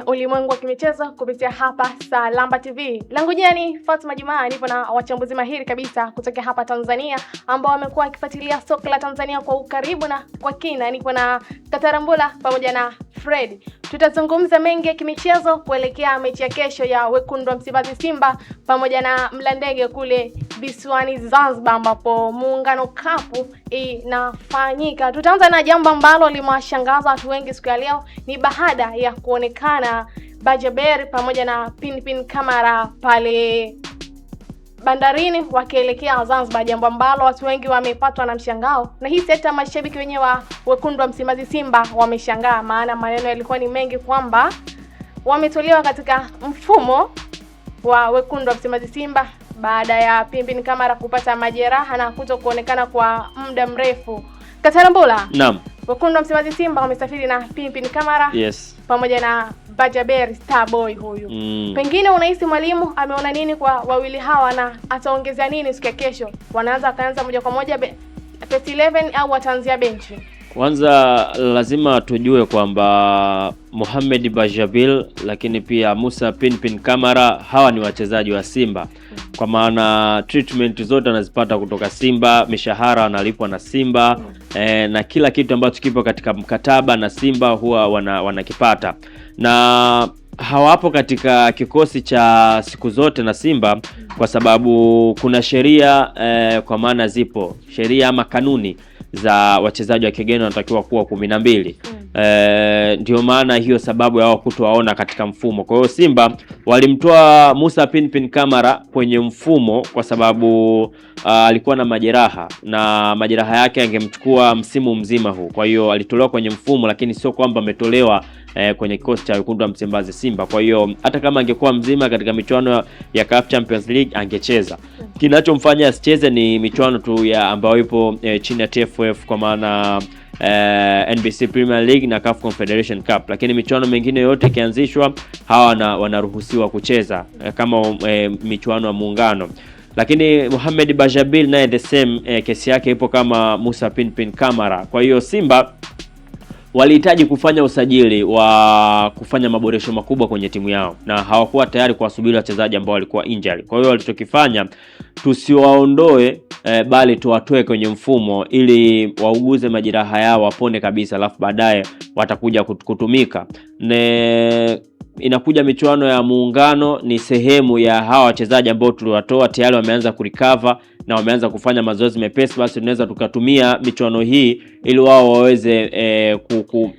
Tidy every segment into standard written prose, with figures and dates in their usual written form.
Ulimwengu wa kimichezo kupitia hapa Salamba TV. Langu jina ni Fatma Jumaa, nipo na wachambuzi mahiri kabisa kutoka hapa Tanzania ambao wamekuwa wakifuatilia soka la Tanzania kwa ukaribu na kwa kina. Nipo na Katarambula pamoja na Fred. Tutazungumza mengi ya kimichezo kuelekea mechi ya kesho ya Wekundu wa Msimbazi Simba pamoja na Mlandege kule visiwani Zanzibar ambapo Muungano Cup inafanyika. Tutaanza na jambo ambalo limewashangaza watu wengi siku ya leo, ni baada ya kuonekana Bajaber pamoja na Pinpin Kamara pale bandarini wakielekea Zanzibar, jambo ambalo watu wengi wamepatwa na mshangao, na hii hata mashabiki wenyewe wa Wekundu wa Msimbazi Simba wameshangaa, maana maneno yalikuwa ni mengi kwamba wametolewa katika mfumo wa Wekundu wa Msimbazi Simba baada ya Pinpin Kamara kupata majeraha na kutokuonekana kwa muda mrefu. Katarambula. Naam. Wekundu wa Msimbazi Simba wamesafiri na Pinpin Kamara. Yes. Pamoja na Bajaber Starboy huyu. Pengine unahisi mwalimu ameona nini kwa wawili hawa na ataongezea nini siku ya kesho? Wanaanza moja kwa moja first 11 au wataanzia benchi? Kwanza lazima tujue kwamba Mohamed Bajaber lakini pia Musa Pinpin Kamara hawa ni wachezaji wa Simba. Kwa maana treatment zote anazipata kutoka Simba, mishahara analipwa na Simba, na kila kitu ambacho kipo katika mkataba na Simba huwa wanakipata. Na hawapo katika kikosi cha siku zote na Simba kwa sababu kuna sheria, kwa maana zipo sheria ama kanuni za wachezaji wa kigeni wanatakiwa kuwa 12. Ndio maana hiyo sababu ya wao kutowaona katika mfumo. Kwa hiyo Simba walimtoa Musa Pinpin Kamara kwenye mfumo kwa sababu alikuwa na majeraha na majeraha yake yangemchukua msimu mzima huu. Kwa hiyo alitolewa kwenye mfumo, lakini sio kwamba ametolewa kwenye kikosi cha Wekundu wa Msimbazi Simba. Kwa hiyo hata kama angekuwa mzima katika michuano ya CAF Champions League angecheza. Kinachomfanya asicheze ni michuano tu ya ambayo ipo chini ya TFF, kwa maana NBC Premier League na CAF Confederation Cup, lakini michuano mingine yote ikianzishwa hawa wanaruhusiwa kucheza kama michuano ya Muungano. Lakini Mohamed Bajaber naye the same, kesi yake ipo kama Musa Pinpin Kamara. Kwa hiyo Simba walihitaji kufanya usajili wa kufanya maboresho makubwa kwenye timu yao na hawakuwa tayari kuwasubiri wachezaji ambao walikuwa injury. Kwa hiyo walichokifanya, tusiwaondoe bali tuwatoe kwenye mfumo ili wauguze majeraha yao wapone kabisa, alafu baadaye watakuja kutumika. Inakuja michuano ya Muungano, ni sehemu ya hawa wachezaji ambao tuliwatoa tayari wameanza kurecover na wameanza kufanya mazoezi mepesi. Basi tunaweza tukatumia michuano hii ili wao waweze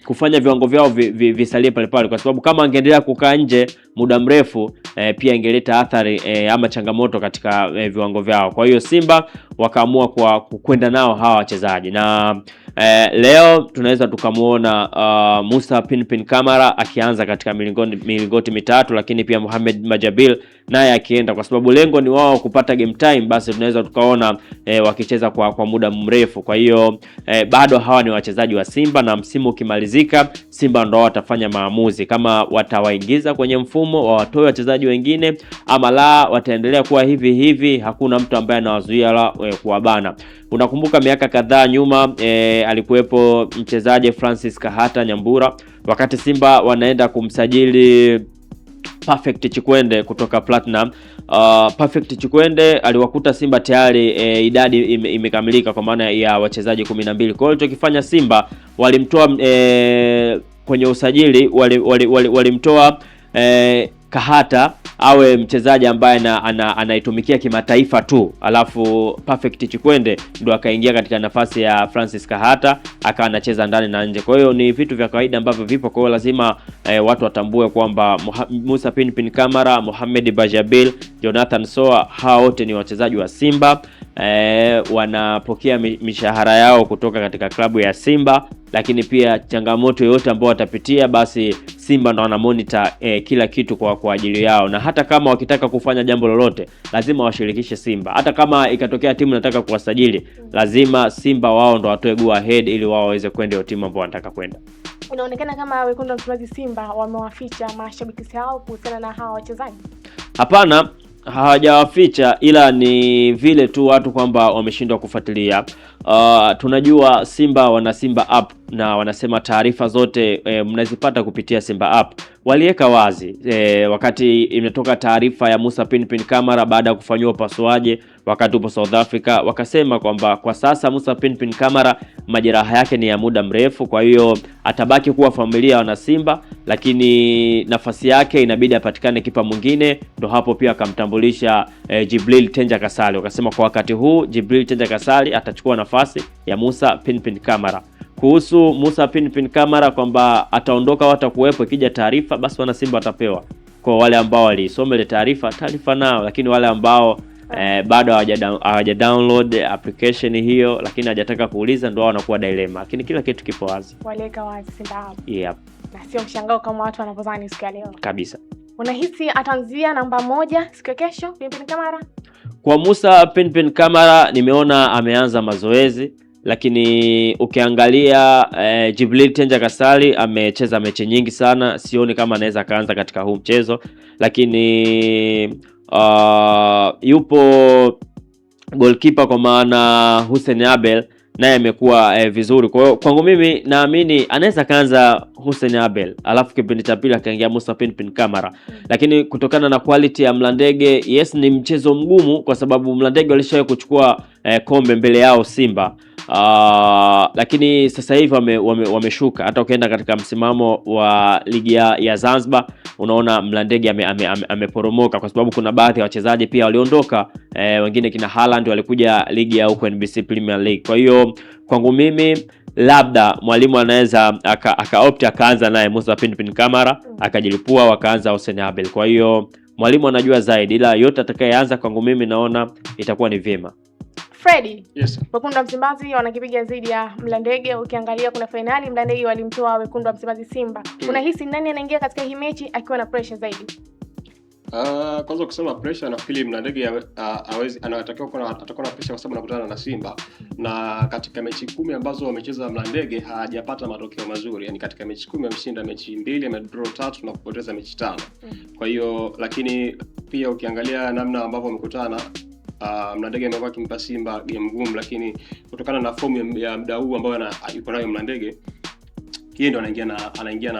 kufanya viwango vyao visalie pale pale, kwa sababu kama angeendelea kukaa nje muda mrefu pia ingeleta athari ama changamoto katika viwango vyao. Kwa hiyo Simba wakaamua kwenda nao hawa wachezaji, na leo tunaweza tukamuona Musa Pinpin Kamara akianza katika milingoti mitatu, lakini pia Mohamed Bajaber naye akienda, kwa sababu lengo ni wao kupata game time. Basi tunaweza tukaona wakicheza kwa muda mrefu. Kwa hiyo bado hawa ni wachezaji wa Simba, na msimu ukimalizika Simba ndio watafanya maamuzi kama watawaingiza kwenye mfumo wawatoe wachezaji wengine ama la wataendelea kuwa hivi. Hakuna mtu ambaye anawazuia kuwabana. Unakumbuka miaka kadhaa nyuma alikuwepo mchezaji Francis Kahata Nyambura, wakati Simba wanaenda kumsajili Perfect Chikwende kutoka Platinum. Perfect Chikwende aliwakuta Simba tayari idadi imekamilika kwa maana ya wachezaji 12. Kwa hiyo alichokifanya Simba walimtoa kwenye usajili, walimtoa Kahata awe mchezaji ambaye anaitumikia kimataifa tu, alafu Perfect Chikwende ndo akaingia katika nafasi ya Francis Kahata akawa anacheza ndani na nje. Kwa hiyo ni vitu vya kawaida ambavyo vipo. Kwa hiyo lazima watu watambue kwamba Musa Pinpin Kamara, Mohamed Bajaber, Jonathan Soa, hao wote ni wachezaji wa Simba. Wanapokea mishahara yao kutoka katika klabu ya Simba, lakini pia changamoto yoyote ambayo watapitia basi Simba ndo wana monitor kila kitu kwa ajili yao, na hata kama wakitaka kufanya jambo lolote lazima washirikishe Simba. Hata kama ikatokea timu inataka kuwasajili, lazima Simba wao ndo watoe go ahead ili wao waweze kwenda hiyo timu ambayo wanataka kwenda. Inaonekana kama Wekundu wa Msimbazi Simba wamewaficha mashabiki wao kuhusiana na hawa wachezaji. Hapana, hawajawaficha, ila ni vile tu watu kwamba wameshindwa kufuatilia. tunajua Simba wana Simba app na wanasema taarifa zote mnazipata kupitia Simba app. Waliweka wazi wakati imetoka taarifa ya Musa Pinpin Kamara baada ya kufanywa upasuaji wakati upo South Africa, wakasema kwamba kwa sasa Musa Pinpin Kamara majeraha yake ni ya muda mrefu, kwa hiyo atabaki kuwa familia wana Simba, lakini nafasi yake inabidi apatikane kipa mwingine. Ndo hapo pia akamtambulisha Djibril Tenja Kasali. Wakasema kwa wakati huu Djibril Tenja Kasali atachukua nafasi ya Musa Pinpin Kamara. Kuhusu Musa Pinpin Kamara kwamba ataondoka au atakuwepo, ikija taarifa basi wana Simba watapewa. Kwa wale ambao walisoma ile taarifa nao, lakini wale ambao bado hawaja download application hiyo lakini hajataka kuuliza, ndio wanakuwa dilemma, lakini kila kitu kipo wazi. Waliweka wazi Simba hapo. Yep. Na sio mshangao kama watu wanavyodhani siku ya leo. Kabisa. Unahisi ataanzia namba 1 siku ya kesho Pinpin Kamara? Kwa Musa Pinpin Kamara nimeona ameanza mazoezi, lakini ukiangalia Djibril Tenja Kasali amecheza mechi nyingi sana, sioni kama anaweza kaanza katika huu mchezo, lakini yupo goalkeeper kwa maana Hussein Abel naye amekuwa vizuri. Kwa hiyo kwangu mimi naamini anaweza kaanza Hussein Abel, alafu kipindi cha pili akaingia Musa Pinpin Kamara. Lakini kutokana na quality ya Mlandege, yes ni mchezo mgumu kwa sababu Mlandege walishawahi kuchukua kombe mbele yao Simba. Lakini sasa hivi wameshuka. Hata ukienda katika msimamo wa ligi ya Zanzibar unaona Mlandege ameporomoka kwa sababu kuna baadhi ya wachezaji pia waliondoka, wengine kina Haaland walikuja ligi ya huko NBC Premier League. Kwa hiyo kwangu mimi labda mwalimu anaweza akaanza naye Musa Pinpin Kamara, akajilipua wakaanza Hussein Abel. Kwa hiyo mwalimu anajua zaidi, ila yote atakayeanza kwangu mimi naona itakuwa ni vyema. Freddy. Yes. Wekundu wa Msimbazi wanakipiga dhidi ya Mlandege. Ukiangalia kuna finali Mlandege walimtoa Wekundu wa Msimbazi Simba. Unahisi nani anaingia katika hii mechi akiwa na pressure zaidi? Kwanza kusema pressure, nafikiri Mlandege atakuwa na pressure kwa sababu anakutana na Simba, na katika mechi 10 ambazo wamecheza Mlandege hajapata matokeo mazuri. Yani katika mechi 10 ameshinda mechi 2, amedraw 3 na kupoteza mechi 5. Kwa hiyo lakini pia ukiangalia namna ambavyo wamekutana, Mlandege amekuwa akimpa Simba game ngumu, lakini kutokana na form ya muda huu ambao yuko nayo Mlandege, yeye ndo anaingia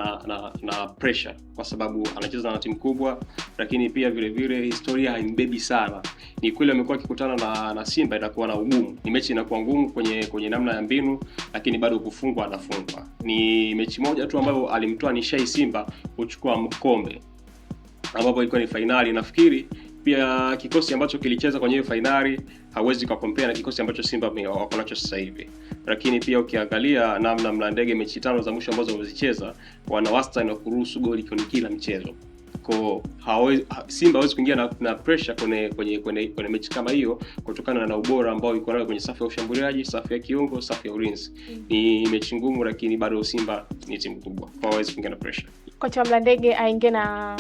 na pressure kwa sababu anacheza na timu kubwa, lakini pia vile vile historia haimbebi sana. Ni kweli amekuwa akikutana na Simba itakuwa na ugumu. Ni mechi inakuwa ngumu kwenye namna ya mbinu, lakini bado kufungwa anafungwa. Ni mechi moja tu ambayo alimtoa nishai Simba kuchukua mkombe, ambapo ilikuwa ni finali. Nafikiri pia kikosi ambacho kilicheza kwenye hiyo finali hawezi kucompare na kikosi ambacho Simba wako nacho sasa hivi. Lakini pia ukiangalia namna Mlandege mechi 5 za mwisho ambazo wamezicheza, wana wastani wa kuruhusu goli kwenye kila mchezo. Kwa Simba hawezi kuingia na pressure kwenye mechi kama hiyo kutokana na ubora ambao yuko nayo kwenye safu ya ushambuliaji, safu ya kiungo, safu ya ulinzi. Ni mechi ngumu, lakini bado Simba ni timu kubwa, kwa hawezi kuingia na pressure. Kocha Mlandege aingie na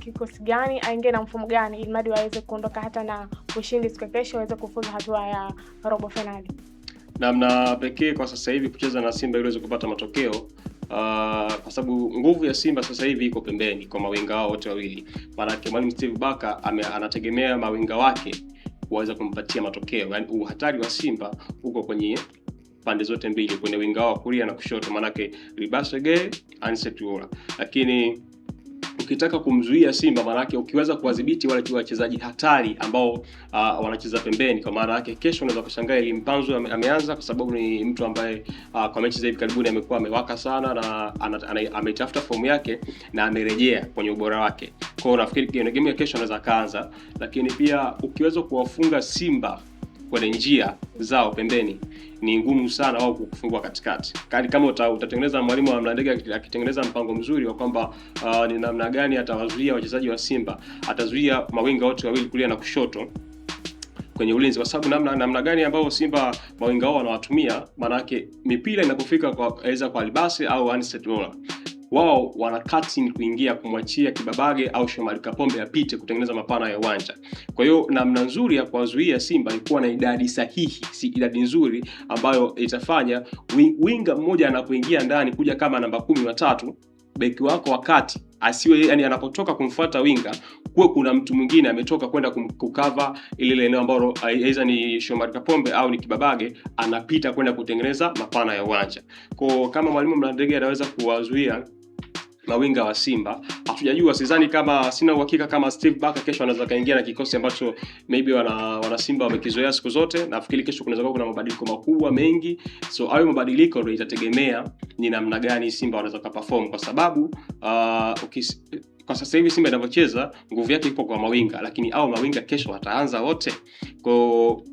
kikosi gani, aingie na mfumo gani ili madi waweze kuondoka hata na ushindi siku kesho, waweze kufuzu hatua ya robo finali? Namna pekee kwa sasa hivi kucheza na Simba ili uweze kupata matokeo, kwa sababu nguvu ya Simba sasa hivi iko pembeni kwa mawinga wao wote wawili. Maana mwalimu Steve Baka anategemea mawinga wake waweza kumpatia matokeo. Yaani uhatari wa Simba uko kwenye pande zote mbili, kwenye winga wao kulia na kushoto, maana yake Ribasege, Ansetuola. Lakini ukitaka kumzuia Simba, maana yake ukiweza kuwadhibiti wale tu wachezaji hatari ambao wanacheza pembeni, kwa maana yake kesho unaweza kushangaa Elimpanzo ameanza, kwa sababu ni mtu ambaye kwa mechi za hivi karibuni amekuwa amewaka sana na ametafuta fomu yake na amerejea kwenye ubora wake. Kwa hiyo nafikiri game ya kesho anaweza kaanza, lakini pia ukiweza kuwafunga Simba kwenye njia zao pembeni, ni ngumu sana wao kufungua katikati. Kama utatengeneza mwalimu wa Mlandege akitengeneza mpango mzuri wa kwamba ni namna gani atawazuia wachezaji wa Simba, atazuia mawinga wote wawili kulia na kushoto kwenye ulinzi, kwa sababu namna gani ambao Simba mawinga wao wanawatumia, maana yake mipira inapofika kwa Albasi au Ansetuola, wao wana cutting kuingia kumwachia Kibabage au Shomari Kapombe apite kutengeneza mapana ya uwanja. Kwa hiyo namna nzuri ya kuwazuia Simba ni kuwa na idadi sahihi, si idadi nzuri ambayo itafanya winga mmoja anapoingia ndani kuja kama namba 13, beki wako wakati asiwe yani anapotoka kumfuata winga kuwe kuna mtu mwingine ametoka kwenda kukava ile eneo ambalo aidha ni Shomari Kapombe au ni Kibabage, anapita kwenda kutengeneza mapana ya uwanja. Kwa kama mwalimu Mlandege anaweza kuwazuia mawinga wa Simba, hatujajua, sidhani, kama sina uhakika kama Steve Barker kesho anaweza kaingia na kikosi ambacho maybe wana Simba wamekizoea siku zote. Nafikiri kesho kunaweza kuwa kuna mabadiliko makubwa mengi, so hayo mabadiliko ndio itategemea ni namna gani Simba wanaweza kuperform, kwa sababu kwa sasa hivi Simba inavyocheza nguvu yake ipo kwa mawinga, lakini au mawinga kesho wataanza wote. Kwa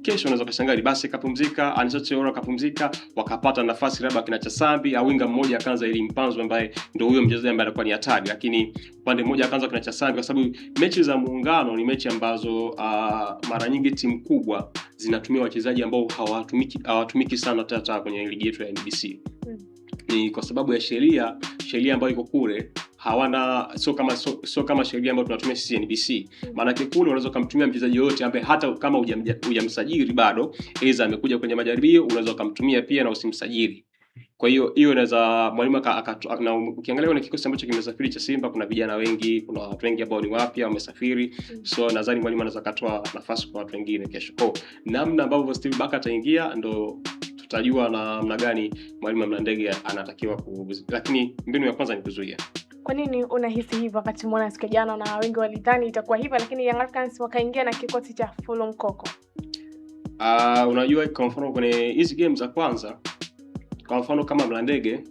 kesho unaweza kushangaa basi kapumzika, Anisote Ora kapumzika, wakapata nafasi labda kina Chasambi au winga mmoja akaanza ili Mpanzo ambaye ndio huyo mchezaji ambaye alikuwa ni hatari, lakini upande mmoja akaanza kina Chasambi, kwa sababu mechi za muungano ni mechi ambazo mara nyingi timu kubwa zinatumia wachezaji ambao hawatumiki sana tata kwenye ligi yetu ya NBC. Ni kwa sababu ya sheria ambayo iko kule, hawana sio kama sheria ambayo tunatumia sisi NBC. Maana kule unaweza kumtumia mchezaji yote ambaye hata kama hujamsajili bado, aidha amekuja kwenye majaribio, unaweza kumtumia pia na usimsajili. Kwa hiyo inaweza mwalimu na ukiangalia kuna kikosi ambacho kimesafiri cha Simba, kuna vijana wengi, kuna watu wengi ambao ni wapya wamesafiri, so nadhani mwalimu anaweza katoa nafasi kwa watu wengine kesho. Kwa namna ambavyo Steve Barker ataingia ndo tutajua namna gani mwalimu Mlandege anatakiwa lakini mbinu ya kwanza ni kuzuia. Kwa nini unahisi hivyo wakati umeona siku jana na wengi walidhani itakuwa hivyo, lakini Young Africans wakaingia na kikosi cha Full Mkoko? Unajua kwa mfano kwenye hizi games za kwanza, kwa mfano kama Mlandege,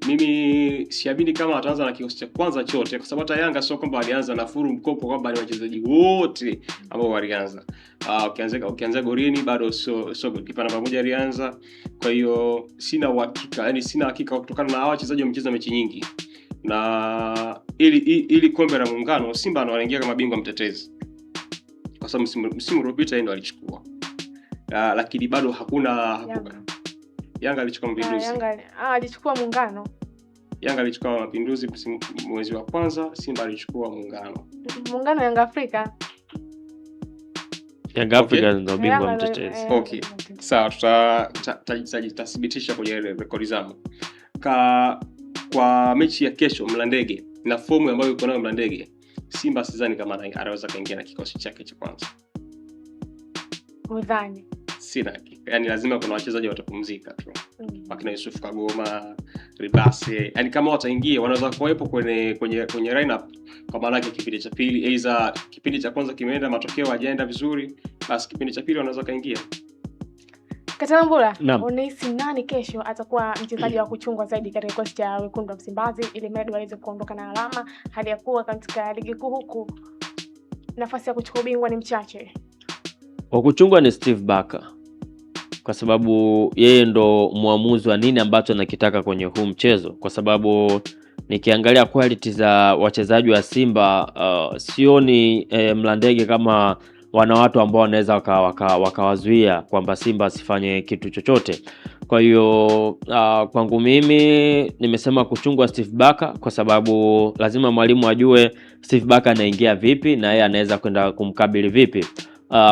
mimi siamini kama ataanza na kikosi cha kwanza chote, kwa sababu hata Yanga sio kwamba alianza na Full Mkoko kwamba ni wachezaji wote ambao walianza. Ukianza golini bado sio kipa namba moja alianza. Kwa hiyo sina hakika kutokana na hao wachezaji wamecheza mechi nyingi. Na ili kombe la muungano Simba anaingia kama bingwa mtetezi, kwa sababu msimu uliopita ndio alichukua. Lakini bado hakuna Yanga alichukua Mapinduzi. Yanga alichukua muungano. Yanga alichukua Mapinduzi mwezi wa kwanza, Simba alichukua muungano. Muungano Yanga Afrika. Yanga Afrika ndio bingwa mtetezi. Okay. Sawa, tutathibitisha kwenye rekodi zangu. Kwa mechi ya kesho Mlandege na fomu ambayo yuko nayo Mlandege, Simba sidhani kama anaweza kaingia na kikosi chake cha kwanza. Udhani? Sina. Yaani lazima kuna wachezaji watapumzika tu. Wakina Yusuf Kagoma, Ribase. Yaani kama wataingia wanaweza kuwepo kwenye lineup kwa maana yake kipindi cha pili, aidha kipindi cha kwanza kimeenda matokeo hajaenda vizuri, basi kipindi cha pili wanaweza kaingia. Katambula, unahisi nani kesho atakuwa mchezaji wa kuchungwa zaidi katika kikosi cha Wekundu wa Msimbazi ili mradi waweze kuondoka na alama, hali ya kuwa katika ligi kuu huku nafasi ya kuchukua ubingwa ni mchache? Wa kuchungwa ni Steve Barker, kwa sababu yeye ndo muamuzi wa nini ambacho anakitaka kwenye huu mchezo, kwa sababu nikiangalia quality za wachezaji wa Simba sioni Mlandege kama wana watu ambao wanaweza wakawazuia kwamba Simba asifanye kitu chochote. Kwa hiyo kwangu mimi nimesema kuchungwa Steve Barker, kwa sababu lazima mwalimu ajue Steve Barker anaingia vipi na yeye anaweza kwenda kumkabili vipi.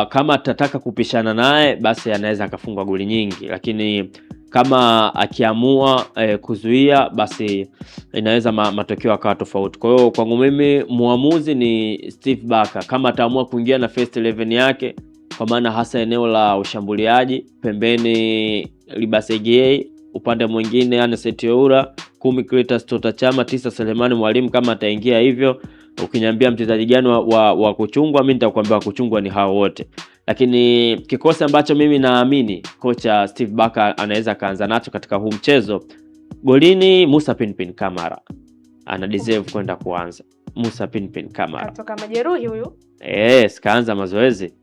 Kama atataka kupishana naye basi anaweza akafunga goli nyingi, lakini kama akiamua kuzuia basi inaweza matokeo yakawa tofauti. Kwa hiyo kwangu mimi muamuzi ni Steve Barker. Kama ataamua kuingia na first 11 yake, kwa maana hasa eneo la ushambuliaji, pembeni Libasege, upande mwingine Anisote Ora, 10 Clatous Chama Chama, 9 Selemani Mwalimu, kama ataingia hivyo, ukiniambia mchezaji gani wa kuchungwa, mimi nitakwambia kuchungwa ni hao wote. Lakini kikosi ambacho mimi naamini kocha Steve Barker anaweza kaanza nacho katika huu mchezo, golini Musa Pinpin Kamara ana deserve kwenda kuanza. Musa Pinpin Kamara kutoka majeruhi huyu, kaanza mazoezi,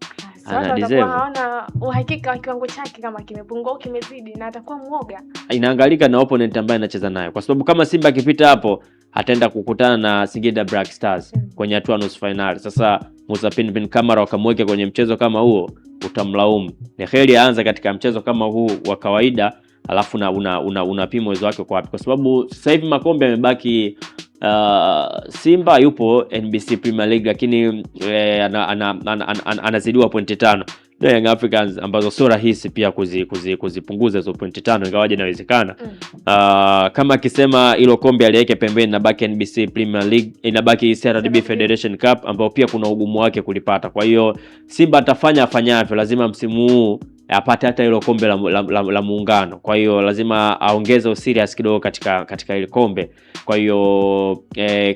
ana deserve. Haona uhakika wa kiwango chake kama kimepungua au kimezidi, na atakuwa muoga. Inaangalika na opponent ambaye anacheza naye, kwa sababu kama Simba akipita hapo ataenda kukutana na Singida Black Stars kwenye hatua nusu finali. Sasa Musa Pinpin Kamara wakamweka kwenye mchezo kama huo, utamlaumu. Ni heri aanze katika mchezo kama huu wa kawaida, alafu unapima uwezo wake kwa wapi, kwa sababu sasa hivi makombe yamebaki. Simba yupo NBC Premier League, lakini anazidiwa pointi 5 Young Africans ambazo sio rahisi pia kuzipunguza hizo pointi 5 ingawaje inawezekana. Kama akisema hilo kombe aliweke pembeni na baki NBC Premier League, inabaki CRDB Federation Cup ambao pia kuna ugumu wake kulipata. Kwa hiyo Simba atafanya afanyavyo, lazima msimu huu apate hata hilo kombe la muungano. Kwa hiyo lazima aongeze serious kidogo katika ile kombe. Kwa hiyo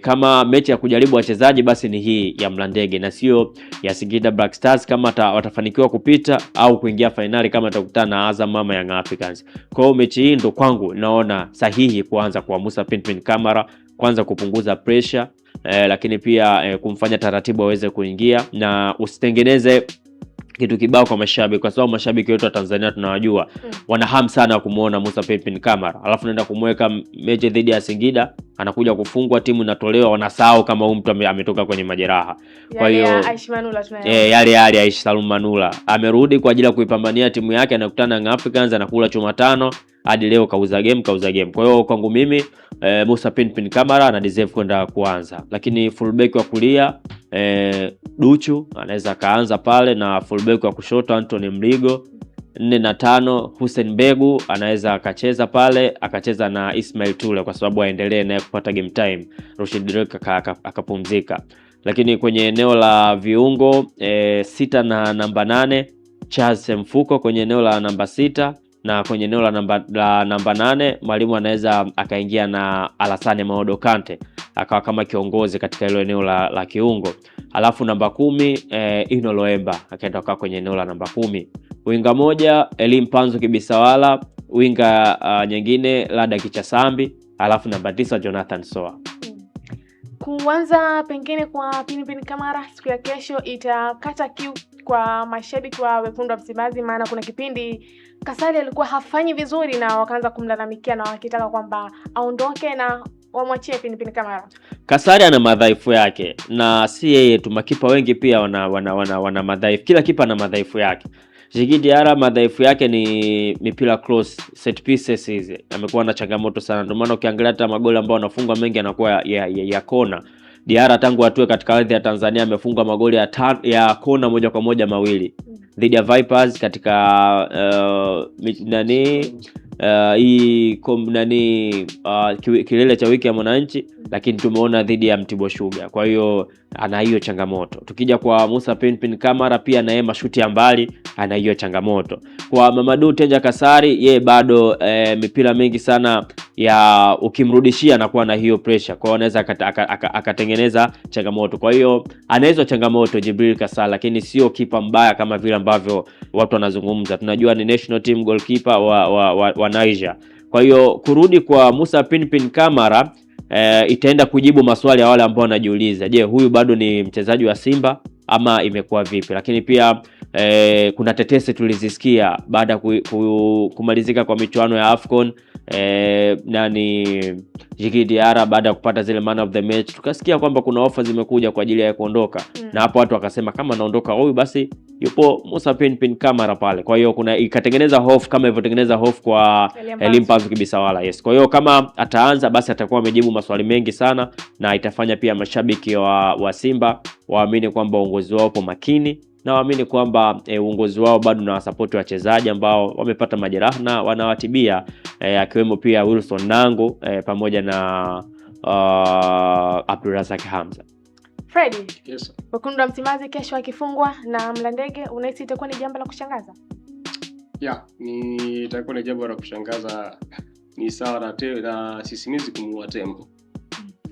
kama mechi ya kujaribu wachezaji basi ni hii ya Mlandege na sio ya Singida Black Stars kama watafanikiwa kupita au kuingia finali kama atakutana na Azam ama Young Africans. Kwa hiyo mechi hii ndo kwangu naona sahihi kuanza kwa Musa Pinpin Kamara, kwanza kupunguza pressure lakini pia kumfanya taratibu aweze kuingia na usitengeneze kitu kibao kwa mashabiki, kwa sababu mashabiki wetu wa Tanzania tunawajua wana hamu sana kumuona Musa Pinpin Kamara, alafu naenda kumweka mechi dhidi ya Singida anakuja kufungwa, timu inatolewa, wanasahau kama huyu mtu ametoka kwenye majeraha. Kwa hiyo Aishi Manula yale Aishi Salum Manula amerudi kwa ajili ya kuipambania timu yake, anakutana na Africans anakula chuma 5 hadi leo kauza game. Kwa hiyo kwangu mimi Musa Pinpin Kamara ana deserve kwenda kuanza, lakini fullback wa kulia Duchu anaweza kaanza pale na fullback wa kushoto Anthony Mligo. 4 na 5 Hussein Begu anaweza akacheza pale, akacheza na Ismail Tule kwa sababu aendelee naye kupata game time, Rashid Direka akapumzika. Lakini kwenye eneo la viungo 6 na namba 8 Charles Mfuko kwenye eneo la namba 6, na kwenye eneo la namba 8 mwalimu anaweza akaingia na Alassane Maodo Kante akawa kama kiongozi katika hilo eneo la kiungo. Alafu namba 10 Ino Loemba akaenda kwa kwenye eneo la namba 10. Winga moja Elim Panzo Kibisawala, winga nyingine Lada Kichasambi, alafu namba 9 Jonathan Soa. Kuanza pengine kwa Pinpin Kamara siku ya kesho itakata kiu kwa mashabiki wa wekundu wa Msimbazi, maana kuna kipindi Kasali alikuwa hafanyi vizuri na wakaanza kumlalamikia na wakitaka kwamba aondoke na wamwachie Pinpin Kamara. Kasari ana madhaifu yake na si yeye tu, makipa wengi pia wana madhaifu. Kila kipa ana madhaifu yake. Djigui Diarra madhaifu yake ni mipira cross, set pieces hizi. Amekuwa na changamoto sana. Ndio maana ukiangalia hata magoli ambayo anafungwa mengi anakuwa ya kona. Diarra tangu atue katika ardhi ya Tanzania amefunga magoli ya kona moja kwa moja mawili. Dhidi ya Vipers katika kilele cha wiki ya Mwananchi, lakini tumeona dhidi ya Mtibwa Sugar. Kwa hiyo ana hiyo changamoto. Tukija kwa Musa Pinpin Kamara pia na yeye mashuti ya mbali ana hiyo changamoto. Kwa Mamadou Tenja Kasari yeye bado mipira mingi sana ya ukimrudishia anakuwa na hiyo pressure. Kwa hiyo anaweza akatengeneza changamoto. Kwa hiyo anaweza changamoto Jibril Kasala, lakini sio kipa mbaya kama vile ambavyo watu wanazungumza. Tunajua ni national team goalkeeper wa Niger. Kwa hiyo kurudi kwa Musa Pinpin Kamara itaenda kujibu maswali ya wale ambao wanajiuliza, je, huyu bado ni mchezaji wa Simba ama imekuwa vipi? Lakini pia kuna tetesi tulizisikia baada kumalizika kwa michuano ya AFCON, Djigui Diarra baada ya kupata zile man of the match, tukasikia kwamba kuna ofa zimekuja kwa ajili ya kuondoka. Na hapo watu wakasema kama anaondoka huyu basi yupo Musa Pinpin Kamara pale. Kwa hiyo kuna ikatengeneza hofu kama ilivyotengeneza hofu kwa Elim Panzo Kibisawala. Yes. Kwa hiyo kama ataanza basi atakuwa amejibu maswali mengi sana na itafanya pia mashabiki wa Simba waamini kwamba uongozi wao upo makini na waamini kwamba uongozi wao bado na support wachezaji ambao wamepata majeraha na wanawatibia, akiwemo pia Wilson Nangu pamoja na Abdulrazak Hamza. Freddy, Yes. wekundu wa Msimbazi kesho akifungwa na Mlandege, unahisi itakuwa ni jambo la kushangaza? Itakuwa ni jambo la kushangaza. Ni sawa na sisimizi kumuua tembo.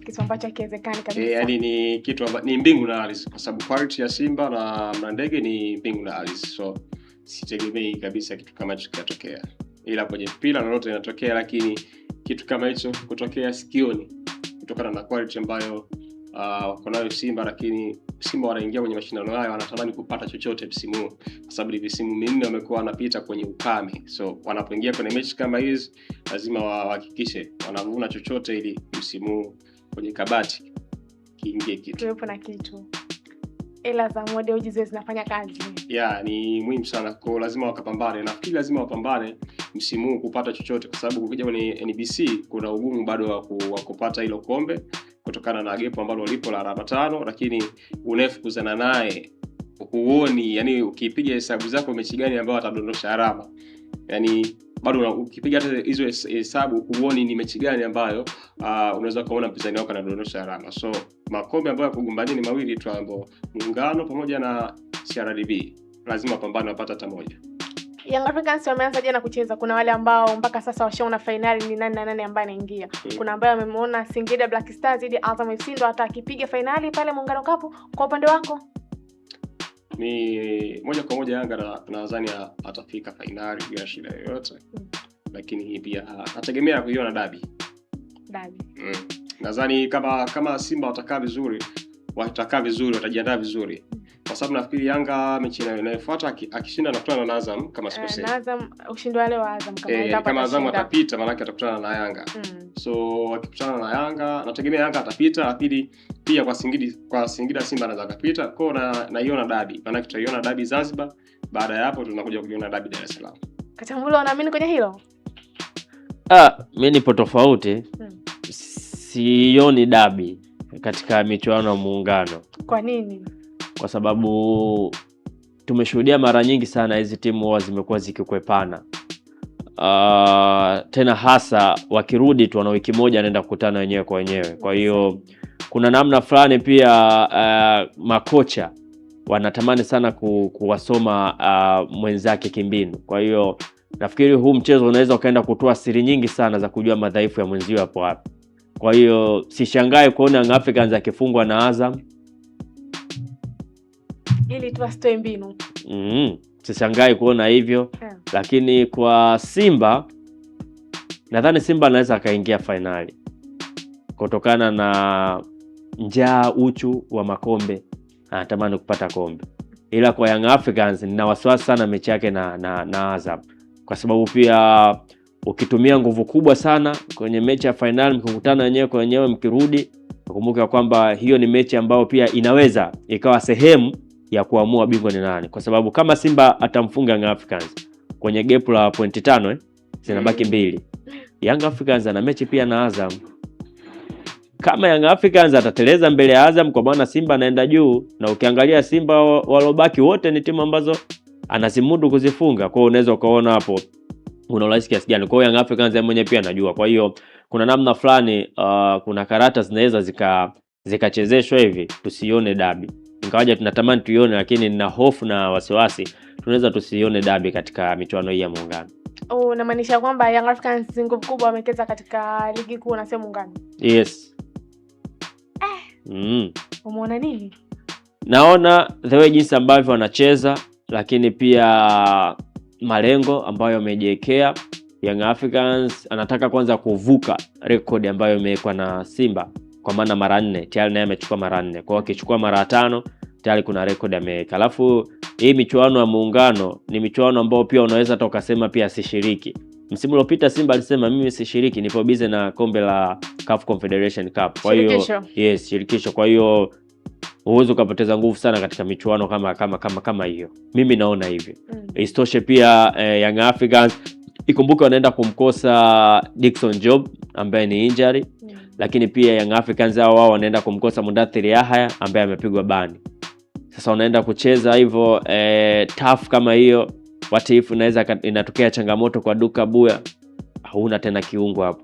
Kitu ambacho hakiwezekani kabisa. Yaani ni kitu ni mbingu na ardhi, kwa sababu quality ya Simba na Mlandege ni mbingu na ardhi. So sitegemei kabisa kitu kama hicho kitokea. Ila kwenye mpira lolote linatokea, lakini kitu kama hicho kutokea sikioni kutokana na quality ambayo wako nayo Simba. Lakini Simba wanaingia kwenye mashindano hayo wanatamani kupata chochote msimu huu, kwa sababu misimu minne wamekuwa wanapita kwenye ukame. So wanapoingia kwenye mechi kama hizi lazima wahakikishe wanavuna chochote ili msimu kwenye kabati kiingie kitu. Tuwepo na kitu. Ela za Mo Dewji zinafanya kazi. Ni muhimu sana, kwa lazima wakapambane. Nafikiri lazima wapambane msimu huu kupata chochote, kwa sababu ukija kwenye NBC kuna ugumu bado wa kupata hilo kombe kutokana na gap ambalo lipo la alama 5, lakini unafukuzana naye huoni, yani ukipiga hesabu zako mechi gani ambayo atadondosha alama, yani bado ukipiga hata hizo hesabu huoni ni mechi gani ambayo unaweza kuona mpinzani wako anadondosha alama. So makombe ambayo kugombania ni mawili tu, ambapo Muungano pamoja na CRDB lazima pambane wapata hata moja. Young Africans wameanza jana kucheza. Kuna wale ambao mpaka sasa washaona finali ni nani na nani ambaye anaingia. Kuna ambaye wamemuona Singida Black Stars dhidi Azam FC ndo hata akipiga finali pale Muungano Cup. Kwa upande wako ni moja kwa moja Yanga nadhani atafika finali bila shida yoyote. Lakini pia nategemea kuiona dabi. Nadhani kama Simba watakaa vizuri, watajiandaa vizuri. Kwa sababu nafikiri Yanga mechi inayofuata akishinda anakutana na Azam kama sikosei. Azam ushindi wale wa Azam kama Azam atapita maana yake atakutana na Yanga. So wakikutana na Yanga nategemea Yanga atapita, lakini pia kwa Singida Simba anaweza kupita. Kwa naiona dabi. Maana tutaiona dabi Zanzibar, baada ya hapo tunakuja kuiona dabi Dar es Salaam. Katambulo, unaamini kwenye hilo? Mimi nipo tofauti. Sioni dabi katika michuano ya Muungano. Kwa nini? Kwa sababu tumeshuhudia mara nyingi sana hizi timu huwa zimekuwa zikikwepana. Tena hasa wakirudi tu wana wiki moja anaenda kukutana wenyewe kwa wenyewe. Kwa hiyo kuna namna fulani pia makocha wanatamani sana kuwasoma mwenzake kimbinu. Kwa hiyo nafikiri huu mchezo unaweza ukaenda kutoa siri nyingi sana za kujua madhaifu ya mwenzio hapo hapo. Kwa hiyo sishangae kuona Young Africans akifungwa na Azam ili tuastoe mbinu. Sishangae kuona hivyo. Lakini kwa Simba nadhani Simba anaweza akaingia finali kutokana na njaa uchu wa makombe, anatamani kupata kombe. Ila kwa Young Africans nina wasiwasi sana mechi yake na Azam, kwa sababu pia ukitumia nguvu kubwa sana kwenye mechi ya finali, mkikutana wenyewe kwa wenyewe mkirudi, kumbuka kwamba hiyo ni mechi ambayo pia inaweza ikawa sehemu ya kuamua bingwa ni nani. Kwa sababu kama Simba atamfunga Young Africans kwenye gap la pointi 5 zinabaki 2. Young Africans ana mechi pia na Azam. Kama Young Africans atateleza mbele ya Azam, kwa maana Simba anaenda juu, na ukiangalia Simba walobaki wote ni timu ambazo anazimudu kuzifunga. Kwa hiyo unaweza ukaona hapo unaolaishi kiasi gani. Kwa hiyo Young Africans mwenyewe pia anajua. Kwa hiyo kuna namna fulani kuna karata zinaweza zikachezeshwa hivi tusione dabi. Ingawaje tunatamani tuione, lakini nina hofu na wasiwasi tunaweza tusione dabi katika michuano hii ya Muungano. Unamaanisha kwamba Young Africans nguvu kubwa wamekeza katika ligi kuu na sio Muungano? Yes. Umeona nini? Naona the way jinsi ambavyo wanacheza, lakini pia malengo ambayo wamejiwekea. Young Africans anataka kwanza kuvuka rekodi ambayo imewekwa na Simba, kwa maana mara 4 tayari naye amechukua mara 4. Kwa hiyo akichukua mara 5 tayari kuna rekodi ameweka. Alafu hii michuano ya Muungano ni michuano ambayo pia unaweza hata ukasema pia sishiriki. Msimu uliopita Simba alisema mimi sishiriki, nipo busy na kombe la CAF Confederation Cup. Kwa hiyo yes, shirikisho. Kwa hiyo uwezo ukapoteza nguvu sana katika michuano kama hiyo. Mimi naona hivyo. Isitoshe pia Young Africans ikumbuke wanaenda kumkosa Dickson Job ambaye ni injury. Lakini pia Young Africans wao wanaenda kumkosa Mudathir Yahya ambaye amepigwa bani. Sasa wanaenda kucheza hivyo tough kama hiyo. What if inaweza inatokea changamoto kwa Duka Buya, hauna tena kiungo hapo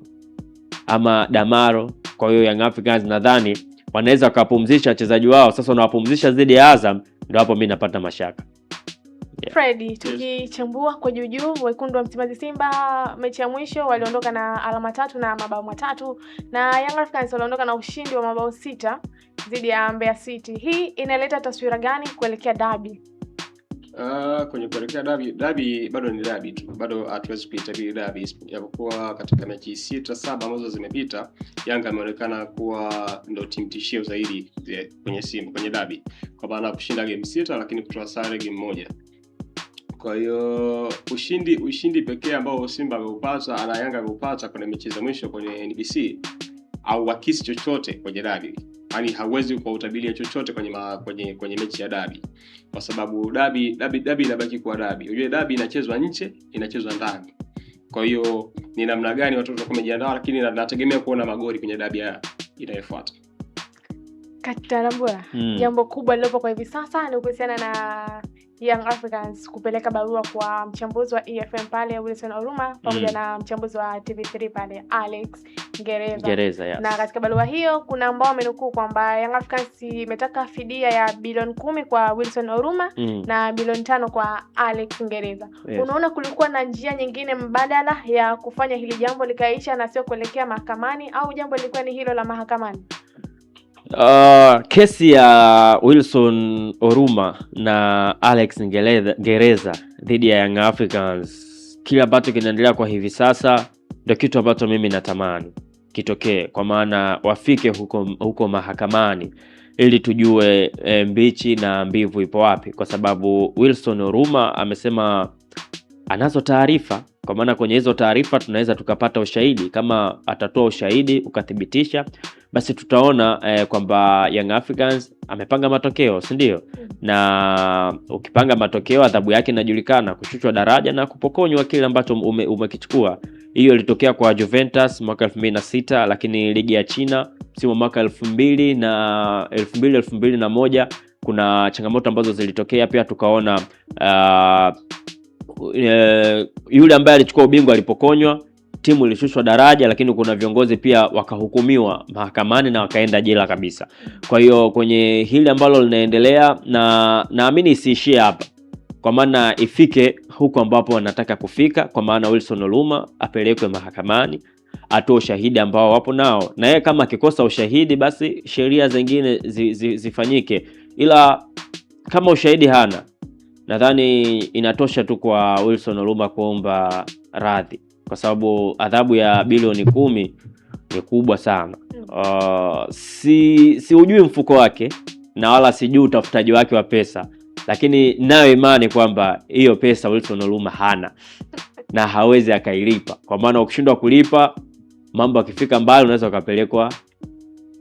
ama Damaro. Kwa hiyo Young Africans nadhani wanaweza kupumzisha wachezaji wao. Sasa wanawapumzisha dhidi ya Azam, ndio hapo mimi napata mashaka. Freddy, tukichambua kwa juu, wekundu wa Msimbazi Simba mechi ya mwisho waliondoka na alama 3 na mabao 3, na Young Africans waliondoka na ushindi wa mabao 6 dhidi ya Mbeya City. Hii inaleta taswira gani kuelekea dabi? Kwenye kuelekea dabi bado ni dabi tu. Bado hatuwezi kuitabiri dabi, japokuwa katika mechi 6-7 ambazo zimepita Yanga ameonekana kuwa ndio timu tishio zaidi kwenye dabi, kwa maana kushinda game 6 lakini kutoa sare game 1. Kwa hiyo ushindi pekee ambao Simba ameupata na Yanga ameupata kwenye mechi za mwisho kwenye NBC au wakisi chochote kwenye dabi. Yaani hauwezi kuutabiri chochote kwenye mechi ya dabi, kwa sababu dabi inabaki kuwa dabi. Unajua dabi inachezwa nje, inachezwa ndani. Kwa hiyo ni namna gani watu wamejiandaa, lakini nategemea kuona magoli kwenye dabi inayofuata. Katarambula. Jambo kubwa lilopo kwa hivi sasa ni kuhusiana na Young Africans kupeleka barua kwa mchambuzi wa EFM pale Wilson Oruma pamoja na mchambuzi wa TV3 pale Alex Ngereza. Yes. Na katika barua hiyo kuna ambao wamenukuu kwamba Young Africans imetaka fidia ya bilioni 10 kwa Wilson Oruma na bilioni 5 kwa Alex Ngereza. Yes. Unaona kulikuwa na njia nyingine mbadala ya kufanya hili jambo likaisha na sio kuelekea mahakamani, au jambo lilikuwa ni hilo la mahakamani? Kesi ya Wilson Oruma na Alex Ngereza dhidi ya Young Africans, kila ambacho kinaendelea kwa hivi sasa ndio kitu ambacho mimi natamani kitokee, kwa maana wafike huko mahakamani ili tujue mbichi na mbivu ipo wapi, kwa sababu Wilson Oruma amesema anazo taarifa, kwa maana kwenye hizo taarifa tunaweza tukapata ushahidi. Kama atatoa ushahidi ukathibitisha, basi tutaona kwamba Young Africans amepanga matokeo, si ndio? Na ukipanga matokeo adhabu yake inajulikana, kushushwa daraja na kupokonywa kile ambacho umekichukua. Hiyo ilitokea kwa Juventus mwaka 2006, lakini ligi ya China msimu mwaka 2001 kuna changamoto ambazo zilitokea pia, tukaona yule ambaye alichukua ubingwa alipokonywa, timu ilishushwa daraja, lakini kuna viongozi pia wakahukumiwa mahakamani na wakaenda jela kabisa. Kwa hiyo kwenye hili ambalo linaendelea, na naamini isiishie hapa, kwa maana ifike huko ambapo wanataka kufika, kwa maana Wilson Oruma apelekwe mahakamani, atoe ushahidi ambao wapo nao, na yeye kama akikosa ushahidi basi sheria zingine zifanyike. Ila kama ushahidi hana, nadhani inatosha tu kwa Wilson Oruma kuomba radhi, kwa sababu adhabu ya bilioni 10 ni kubwa sana. Si ujui mfuko wake na wala sijui utafutaji wake wa pesa, lakini nayo imani kwamba hiyo pesa Wilson Oruma hana na hawezi akailipa, kwa maana ukishindwa kulipa, mambo yakifika mbali unaweza ukapelekwa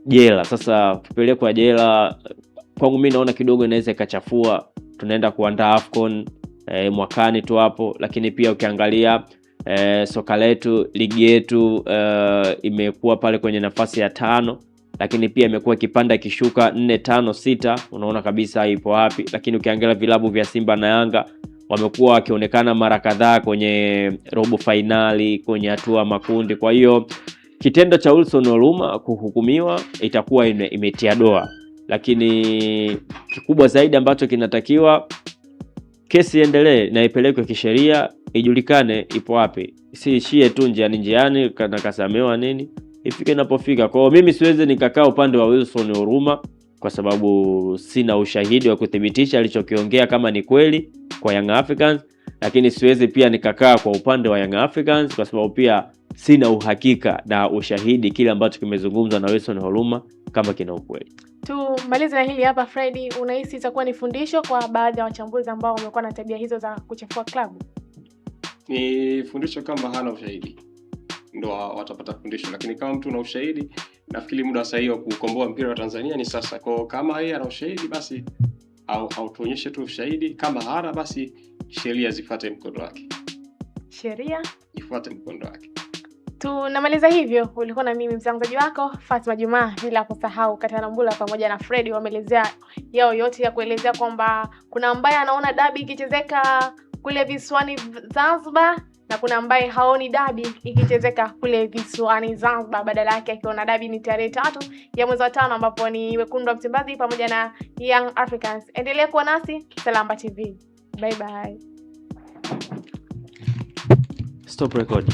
jela. Sasa ukipelekwa jela, kwangu mimi naona kidogo inaweza ikachafua. Tunaenda kuandaa AFCON mwakani tu hapo, lakini pia ukiangalia soka letu, ligi yetu imekuwa pale kwenye nafasi ya 5, lakini pia imekuwa kipanda kishuka 4, 5, 6, unaona kabisa ipo wapi. Lakini ukiangalia vilabu vya Simba na Yanga wamekuwa wakionekana mara kadhaa kwenye robo finali, kwenye hatua makundi. Kwa hiyo kitendo cha Wilson Oruma kuhukumiwa itakuwa imetia doa, lakini kikubwa zaidi ambacho kinatakiwa, kesi iendelee na ipelekwe kisheria, ijulikane ipo wapi, si ishie tu njiani na kasamewa nini, ifike inapofika. Kwa hiyo mimi siwezi nikakaa upande wa Wilson Oruma, kwa sababu sina ushahidi wa kuthibitisha alichokiongea kama ni kweli kwa Young Africans, lakini siwezi pia nikakaa kwa upande wa Young Africans kwa sababu pia sina uhakika na ushahidi kile ambacho kimezungumzwa na Wilson Oruma kama kina ukweli. Tumalize na hili hapa Freddy, unahisi itakuwa ni fundisho kwa baadhi ya wachambuzi ambao wamekuwa na tabia hizo za kuchafua klabu? Ni fundisho kama hana ushahidi ndio watapata fundisho, lakini kama mtu una ushahidi, nafikiri muda sahihi wa kukomboa mpira wa Tanzania ni sasa. Kwa kama yeye ana ushahidi, basi au tuonyeshe tu ushahidi, kama hana basi sheria zifuate mkondo wake. Sheria ifuate mkondo wake. Tunamaliza hivyo. Ulikuwa na mimi mtangazaji wako Fatma Juma, bila kusahau Katarambula pamoja na Freddy wameelezea yao yote ya kuelezea kwamba kuna ambaye anaona dabi ikichezeka kule visiwani Zanzibar na kuna ambaye haoni dabi ikichezeka kule visiwani Zanzibar, badala yake akiona dabi ni tarehe 3 ya mwezi wa 5 ambapo ni Wekundu wa Msimbazi pamoja na Young Africans. Endelea kuwa nasi Salamba TV. Bye bye. Stop recording.